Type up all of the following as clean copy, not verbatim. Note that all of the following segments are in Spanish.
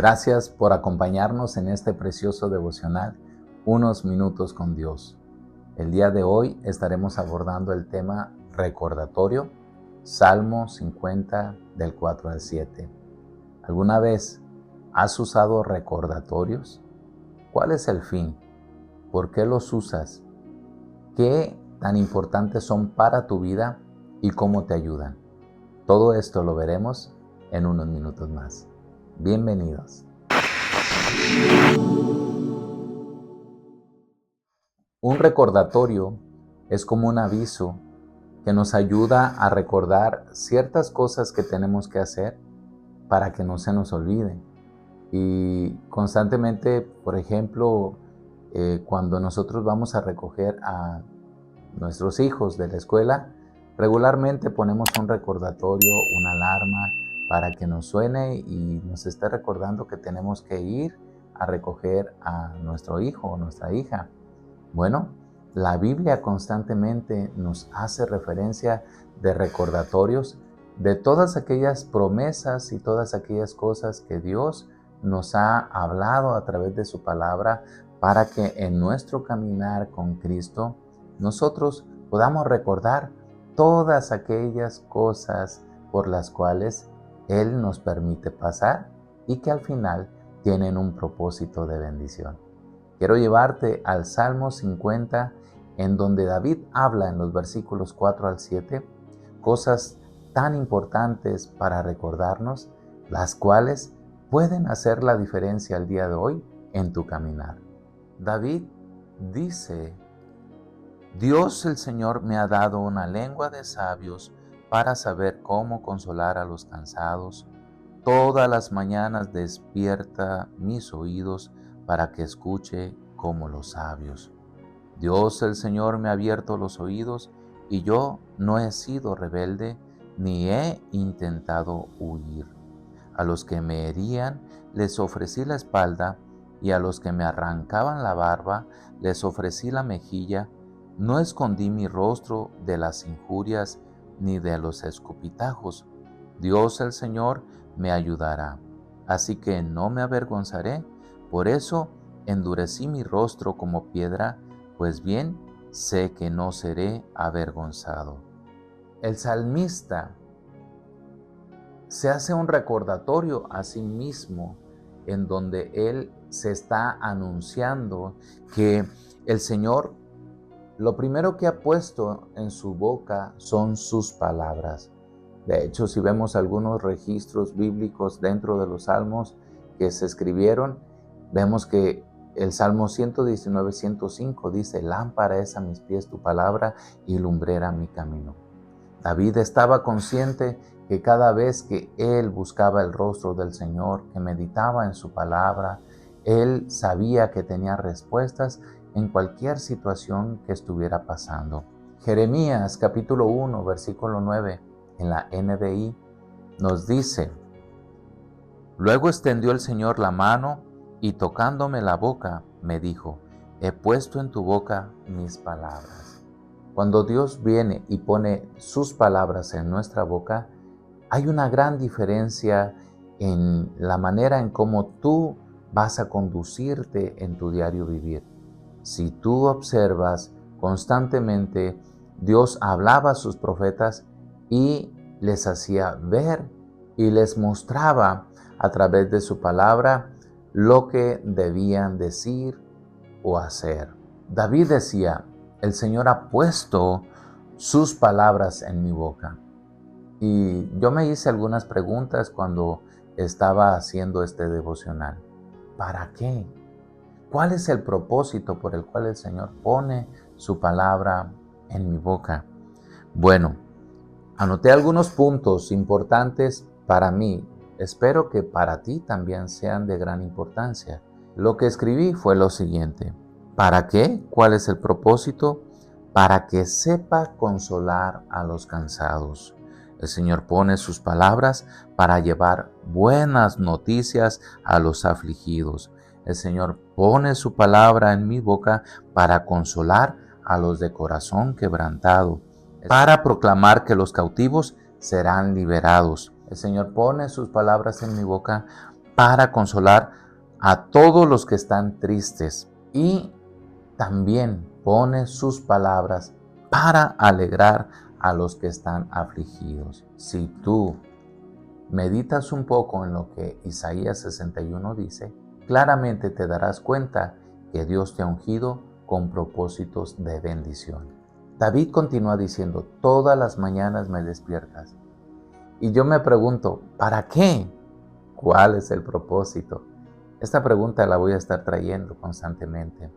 Gracias por acompañarnos en este precioso devocional, Unos Minutos con Dios. El día de hoy estaremos abordando el tema recordatorio, Salmo 50 del 4 al 7. ¿Alguna vez has usado recordatorios? ¿Cuál es el fin? ¿Por qué los usas? ¿Qué tan importantes son para tu vida y cómo te ayudan? Todo esto lo veremos en unos minutos más. Bienvenidos. Un recordatorio es como un aviso que nos ayuda a recordar ciertas cosas que tenemos que hacer para que no se nos olviden. Y constantemente, por ejemplo, cuando nosotros vamos a recoger a nuestros hijos de la escuela, regularmente ponemos un recordatorio, una alarma para que nos suene y nos esté recordando que tenemos que ir a recoger a nuestro hijo o nuestra hija. Bueno, la Biblia constantemente nos hace referencia de recordatorios de todas aquellas promesas y todas aquellas cosas que Dios nos ha hablado a través de su palabra para que en nuestro caminar con Cristo nosotros podamos recordar todas aquellas cosas por las cuales Él nos permite pasar y que al final tienen un propósito de bendición. Quiero llevarte al Salmo 50, en donde David habla en los versículos 4 al 7, cosas tan importantes para recordarnos, las cuales pueden hacer la diferencia el día de hoy en tu caminar. David dice: Dios el Señor me ha dado una lengua de sabios para saber cómo consolar a los cansados. Todas las mañanas despierta mis oídos para que escuche como los sabios. Dios el Señor me ha abierto los oídos y yo no he sido rebelde ni he intentado huir. A los que me herían les ofrecí la espalda y a los que me arrancaban la barba les ofrecí la mejilla. No escondí mi rostro de las injurias ni de los escupitajos. Dios el Señor me ayudará, así que no me avergonzaré. Por eso endurecí mi rostro como piedra, pues bien sé que no seré avergonzado. El salmista se hace un recordatorio a sí mismo en donde él se está anunciando que el Señor, lo primero que ha puesto en su boca son sus palabras. De hecho, si vemos algunos registros bíblicos dentro de los salmos que se escribieron, vemos que el Salmo 119, 105 dice: lámpara es a mis pies tu palabra y lumbrera mi camino. David estaba consciente que cada vez que él buscaba el rostro del Señor, que meditaba en su palabra, él sabía que tenía respuestas en cualquier situación que estuviera pasando. Jeremías capítulo 1, versículo 9, en la NBI, nos dice: Luego extendió el Señor la mano y tocándome la boca, me dijo: he puesto en tu boca mis palabras. Cuando Dios viene y pone sus palabras en nuestra boca, hay una gran diferencia en la manera en cómo tú vas a conducirte en tu diario vivir. Si tú observas constantemente, Dios hablaba a sus profetas y les hacía ver y les mostraba a través de su palabra lo que debían decir o hacer. David decía: el Señor ha puesto sus palabras en mi boca. Y yo me hice algunas preguntas cuando estaba haciendo este devocional. ¿Para qué? ¿Cuál es el propósito por el cual el Señor pone su palabra en mi boca? Bueno, anoté algunos puntos importantes para mí. Espero que para ti también sean de gran importancia. Lo que escribí fue lo siguiente: ¿para qué? ¿Cuál es el propósito? Para que sepa consolar a los cansados. El Señor pone sus palabras para llevar buenas noticias a los afligidos. El Señor pone su palabra en mi boca para consolar a los de corazón quebrantado, para proclamar que los cautivos serán liberados. El Señor pone sus palabras en mi boca para consolar a todos los que están tristes, y también pone sus palabras para alegrar a los que están afligidos. Si tú meditas un poco en lo que Isaías 61 dice, claramente te darás cuenta que Dios te ha ungido con propósitos de bendición. David continúa diciendo, todas las mañanas me despiertas. Y yo me pregunto, ¿para qué? ¿Cuál es el propósito? Esta pregunta la voy a estar trayendo constantemente.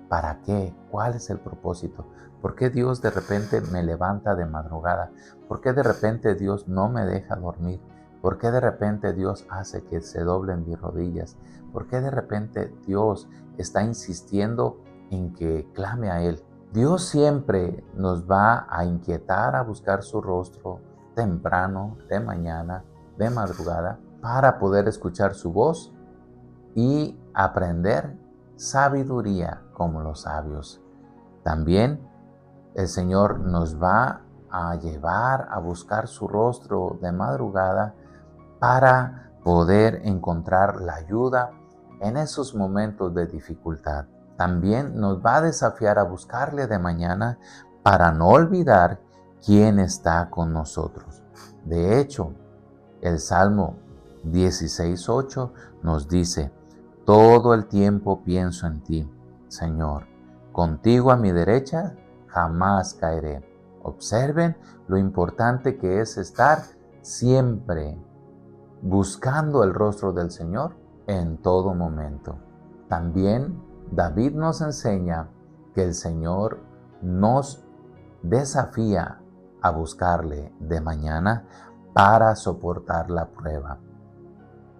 ¿Para qué? ¿Cuál es el propósito? ¿Por qué Dios de repente me levanta de madrugada? ¿Por qué de repente Dios no me deja dormir? ¿Por qué de repente Dios hace que se doblen mis rodillas? ¿Por qué de repente Dios está insistiendo en que clame a Él? Dios siempre nos va a inquietar a buscar su rostro temprano, de mañana, de madrugada, para poder escuchar su voz y aprender sabiduría como los sabios. También el Señor nos va a llevar a buscar su rostro de madrugada para poder encontrar la ayuda en esos momentos de dificultad. También nos va a desafiar a buscarle de mañana para no olvidar quién está con nosotros. De hecho, el Salmo 16:8 nos dice, todo el tiempo pienso en ti, Señor. Contigo a mi derecha jamás caeré. Observen lo importante que es estar siempre buscando el rostro del Señor en todo momento. También David nos enseña que el Señor nos desafía a buscarle de mañana para soportar la prueba.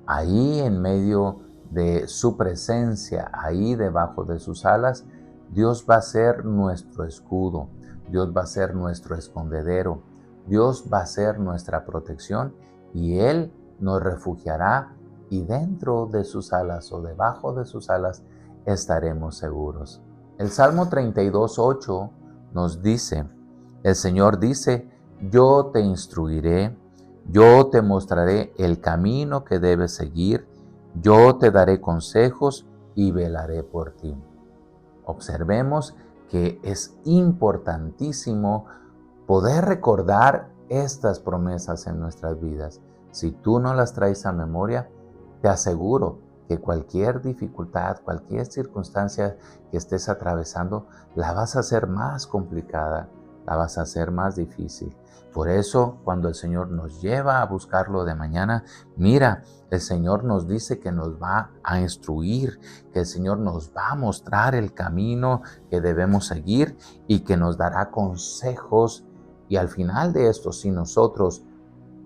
Ahí en medio de su presencia, ahí debajo de sus alas, Dios va a ser nuestro escudo, Dios va a ser nuestro escondedero, Dios va a ser nuestra protección y Él nos refugiará y dentro de sus alas o debajo de sus alas estaremos seguros. El Salmo 32:8 nos dice, el Señor dice, yo te instruiré, yo te mostraré el camino que debes seguir, yo te daré consejos y velaré por ti. Observemos que es importantísimo poder recordar estas promesas en nuestras vidas. Si tú no las traes a memoria, te aseguro que cualquier dificultad, cualquier circunstancia que estés atravesando, la vas a hacer más complicada, la vas a hacer más difícil. Por eso, cuando el Señor nos lleva a buscarlo de mañana, mira, el Señor nos dice que nos va a instruir, que el Señor nos va a mostrar el camino que debemos seguir y que nos dará consejos. Y al final de esto, si nosotros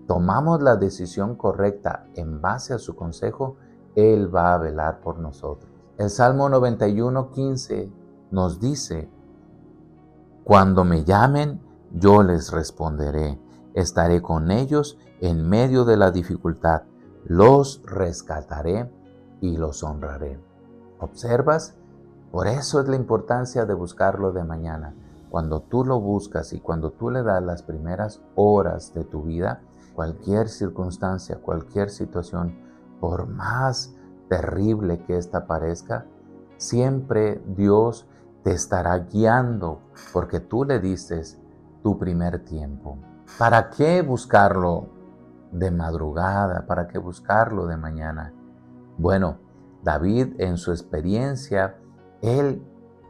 tomamos la decisión correcta en base a su consejo, Él va a velar por nosotros. El Salmo 91:15 nos dice, cuando me llamen, yo les responderé. Estaré con ellos en medio de la dificultad. Los rescataré y los honraré. ¿Observas? Por eso es la importancia de buscarlo de mañana. Cuando tú lo buscas y cuando tú le das las primeras horas de tu vida, cualquier circunstancia, cualquier situación, por más terrible que ésta parezca, siempre Dios te estará guiando porque tú le diste tu primer tiempo. ¿Para qué buscarlo de madrugada? ¿Para qué buscarlo de mañana? Bueno, David en su experiencia, él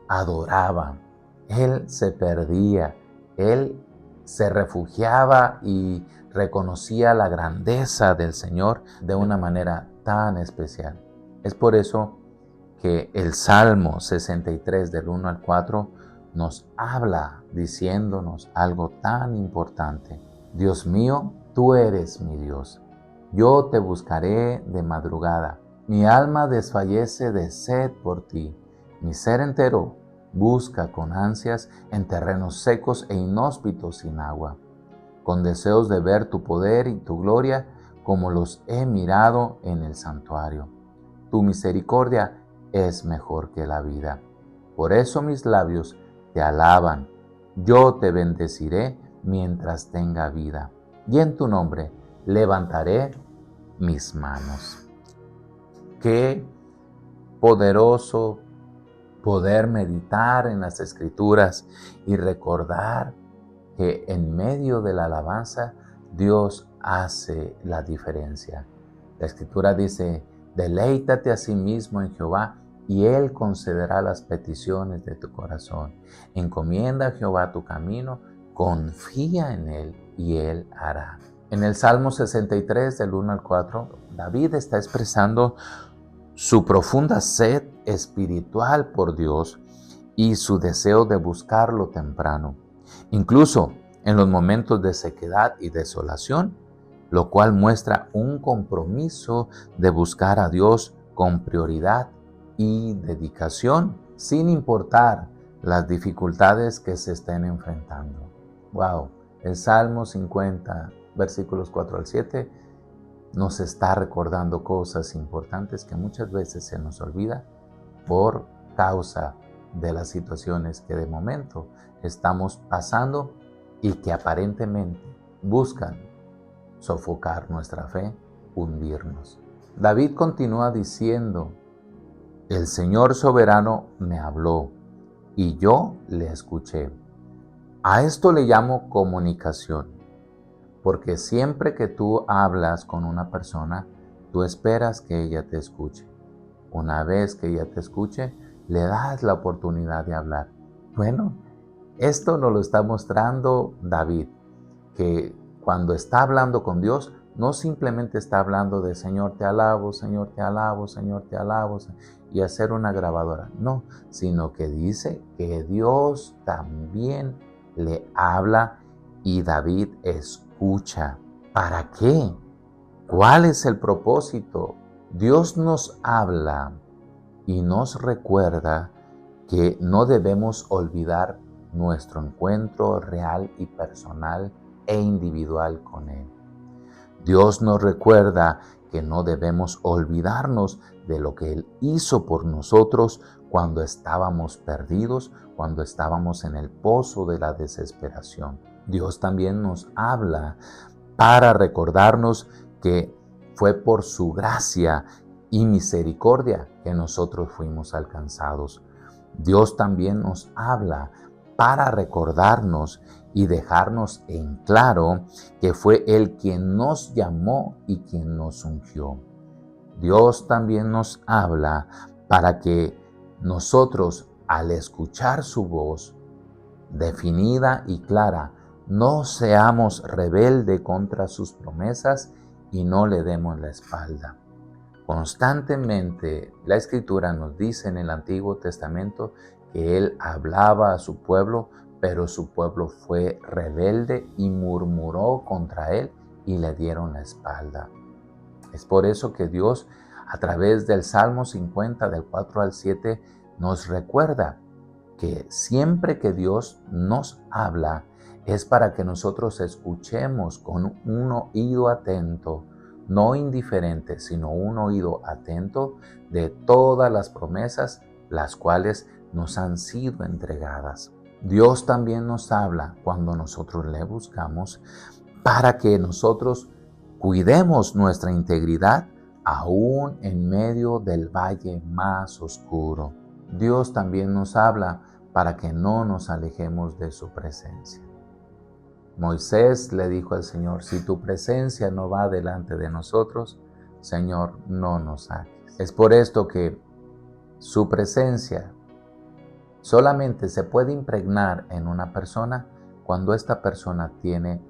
adoraba, él se perdía, él se refugiaba y reconocía la grandeza del Señor de una manera tan especial. Es por eso que el Salmo 63 del 1 al 4 nos habla diciéndonos algo tan importante. Dios mío, tú eres mi Dios. Yo te buscaré de madrugada. Mi alma desfallece de sed por ti. Mi ser entero busca con ansias en terrenos secos e inhóspitos sin agua, con deseos de ver tu poder y tu gloria como los he mirado en el santuario. Tu misericordia es mejor que la vida. Por eso mis labios te alaban. Yo te bendeciré mientras tenga vida, y en tu nombre levantaré mis manos. Qué poderoso poder meditar en las Escrituras y recordar que en medio de la alabanza Dios hace la diferencia. La Escritura dice, deleítate a sí mismo en Jehová y Él concederá las peticiones de tu corazón. Encomienda a Jehová tu camino, confía en Él y Él hará. En el Salmo 63, del 1 al 4, David está expresando su profunda sed espiritual por Dios y su deseo de buscarlo temprano, incluso en los momentos de sequedad y desolación, lo cual muestra un compromiso de buscar a Dios con prioridad y dedicación, sin importar las dificultades que se estén enfrentando. Wow, el Salmo 50, versículos 4 al 7, nos está recordando cosas importantes que muchas veces se nos olvida por causa de las situaciones que de momento estamos pasando y que aparentemente buscan sofocar nuestra fe, hundirnos. David continúa diciendo, el Señor soberano me habló y yo le escuché. A esto le llamo comunicación. Porque siempre que tú hablas con una persona, tú esperas que ella te escuche. Una vez que ella te escuche, le das la oportunidad de hablar. Bueno, esto nos lo está mostrando David, que cuando está hablando con Dios, no simplemente está hablando de Señor te alabo, Señor te alabo, Señor te alabo, y hacer una grabadora. No, sino que dice que Dios también le habla y David escucha. ¿Para qué? ¿Cuál es el propósito? Dios nos habla y nos recuerda que no debemos olvidar nuestro encuentro real y personal e individual con Él. Dios nos recuerda que no debemos olvidarnos de lo que Él hizo por nosotros cuando estábamos perdidos, cuando estábamos en el pozo de la desesperación. Dios también nos habla para recordarnos que fue por su gracia y misericordia que nosotros fuimos alcanzados. Dios también nos habla para recordarnos y dejarnos en claro que fue Él quien nos llamó y quien nos ungió. Dios también nos habla para que nosotros, al escuchar su voz definida y clara, no seamos rebeldes contra sus promesas y no le demos la espalda. Constantemente la Escritura nos dice en el Antiguo Testamento que Él hablaba a su pueblo, pero su pueblo fue rebelde y murmuró contra Él y le dieron la espalda. Es por eso que Dios, a través del Salmo 50, del 4 al 7, nos recuerda que siempre que Dios nos habla es para que nosotros escuchemos con un oído atento, no indiferente, sino un oído atento de todas las promesas las cuales nos han sido entregadas. Dios también nos habla cuando nosotros le buscamos para que nosotros cuidemos nuestra integridad aún en medio del valle más oscuro. Dios también nos habla para que no nos alejemos de su presencia. Moisés le dijo al Señor, si tu presencia no va delante de nosotros, Señor, no nos saques. Es por esto que su presencia solamente se puede impregnar en una persona cuando esta persona tiene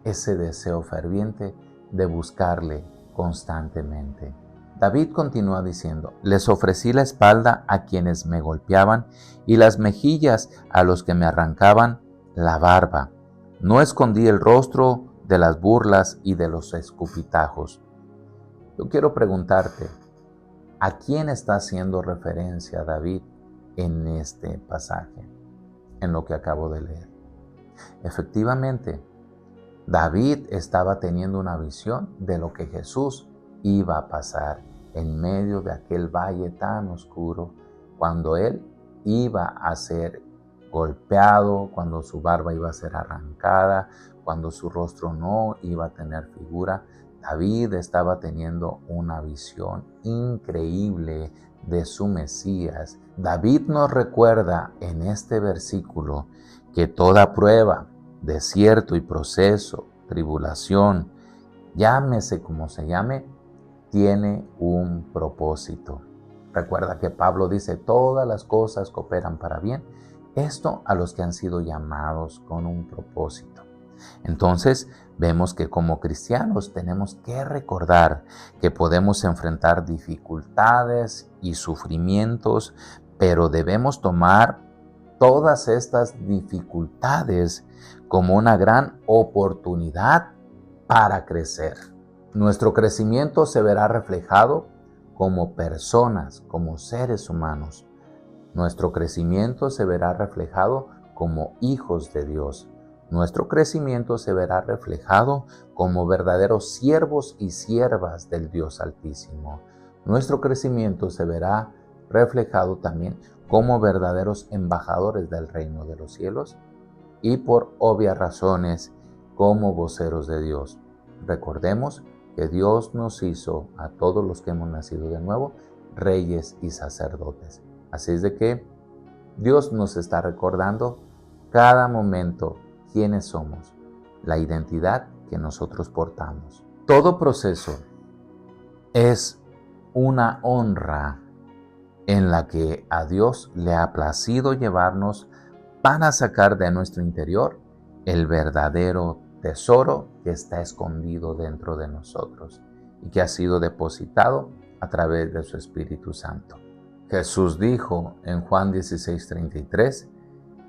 ese deseo ferviente de buscarle constantemente. David continúa diciendo, les ofrecí la espalda a quienes me golpeaban y las mejillas a los que me arrancaban la barba. No escondí el rostro de las burlas y de los escupitajos. Yo quiero preguntarte, ¿a quién está haciendo referencia David en este pasaje, en lo que acabo de leer? Efectivamente, David estaba teniendo una visión de lo que Jesús iba a pasar en medio de aquel valle tan oscuro, cuando él iba a ser golpeado, cuando su barba iba a ser arrancada, cuando su rostro no iba a tener figura. David estaba teniendo una visión increíble de su Mesías. David nos recuerda en este versículo que toda prueba, desierto y proceso, tribulación, llámese como se llame, tiene un propósito. Recuerda que Pablo dice, todas las cosas cooperan para bien. Esto a los que han sido llamados con un propósito. Entonces, vemos que como cristianos tenemos que recordar que podemos enfrentar dificultades y sufrimientos, pero debemos tomar todas estas dificultades como una gran oportunidad para crecer. Nuestro crecimiento se verá reflejado como personas, como seres humanos. Nuestro crecimiento se verá reflejado como hijos de Dios. Nuestro crecimiento se verá reflejado como verdaderos siervos y siervas del Dios Altísimo. Nuestro crecimiento se verá reflejado también como verdaderos embajadores del reino de los cielos y por obvias razones como voceros de Dios. Recordemos que Dios nos hizo a todos los que hemos nacido de nuevo reyes y sacerdotes. Así es de que Dios nos está recordando cada momento quiénes somos, la identidad que nosotros portamos. Todo proceso es una honra en la que a Dios le ha placido llevarnos para sacar de nuestro interior el verdadero tesoro que está escondido dentro de nosotros y que ha sido depositado a través de su Espíritu Santo. Jesús dijo en Juan 16:33,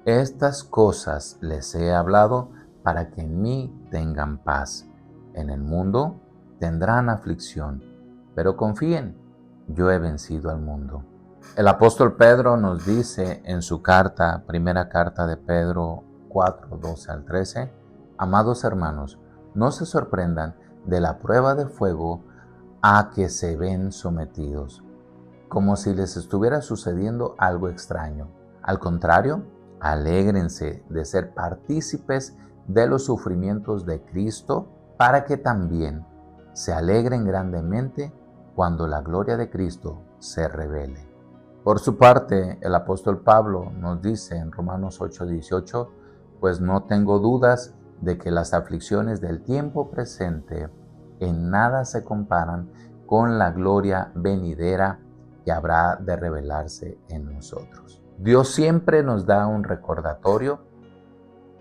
estas cosas les he hablado para que en mí tengan paz. En el mundo tendrán aflicción, pero confíen, yo he vencido al mundo. El apóstol Pedro nos dice en su carta, primera carta de Pedro 4:12-13, amados hermanos, no se sorprendan de la prueba de fuego a que se ven sometidos, como si les estuviera sucediendo algo extraño. Al contrario, alégrense de ser partícipes de los sufrimientos de Cristo, para que también se alegren grandemente cuando la gloria de Cristo se revele. Por su parte, el apóstol Pablo nos dice en Romanos 8:18, pues no tengo dudas de que las aflicciones del tiempo presente en nada se comparan con la gloria venidera que habrá de revelarse en nosotros. Dios siempre nos da un recordatorio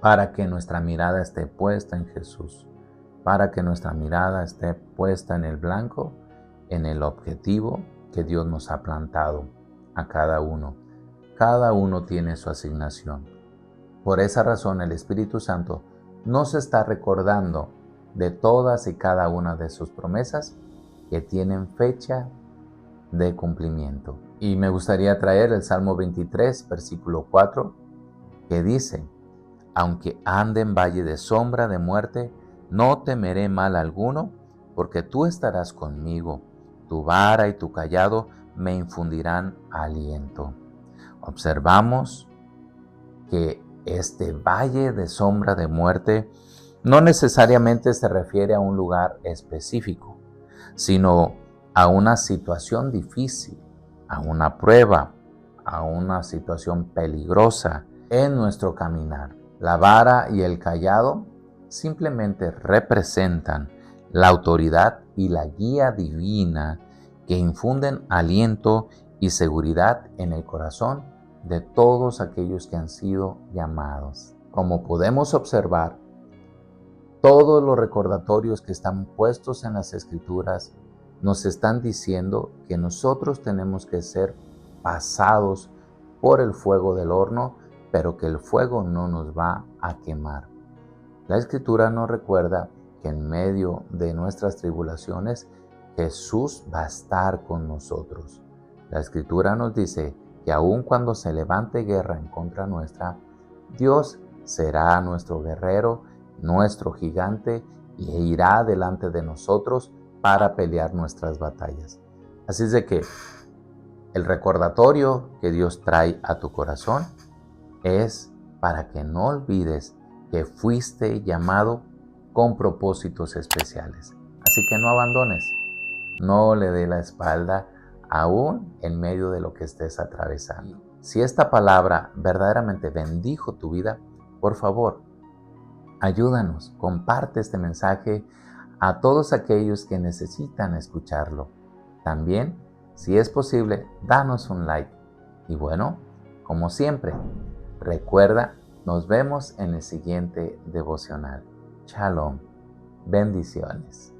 para que nuestra mirada esté puesta en Jesús, para que nuestra mirada esté puesta en el blanco, en el objetivo que Dios nos ha plantado a cada uno. Cada uno tiene su asignación. Por esa razón el Espíritu Santo nos está recordando de todas y cada una de sus promesas que tienen fecha de cumplimiento. Y me gustaría traer el Salmo 23, versículo 4, que dice, aunque ande en valle de sombra de muerte, no temeré mal alguno, porque tú estarás conmigo, tu vara y tu cayado me infundirán aliento. Observamos que este valle de sombra de muerte no necesariamente se refiere a un lugar específico, sino a una situación difícil, a una prueba, a una situación peligrosa en nuestro caminar. La vara y el cayado simplemente representan la autoridad y la guía divina que infunden aliento y seguridad en el corazón de todos aquellos que han sido llamados. Como podemos observar, todos los recordatorios que están puestos en las Escrituras nos están diciendo que nosotros tenemos que ser pasados por el fuego del horno, pero que el fuego no nos va a quemar. La Escritura nos recuerda que en medio de nuestras tribulaciones, Jesús va a estar con nosotros. La Escritura nos dice que aun cuando se levante guerra en contra nuestra, Dios será nuestro guerrero, nuestro gigante, e irá delante de nosotros para pelear nuestras batallas. Así es de que el recordatorio que Dios trae a tu corazón es para que no olvides que fuiste llamado con propósitos especiales. Así que no abandones, no le dé la espalda aún en medio de lo que estés atravesando. Si esta palabra verdaderamente bendijo tu vida, por favor, ayúdanos, comparte este mensaje a todos aquellos que necesitan escucharlo. También, si es posible, danos un like. Y bueno, como siempre, recuerda, nos vemos en el siguiente devocional. Shalom. Bendiciones.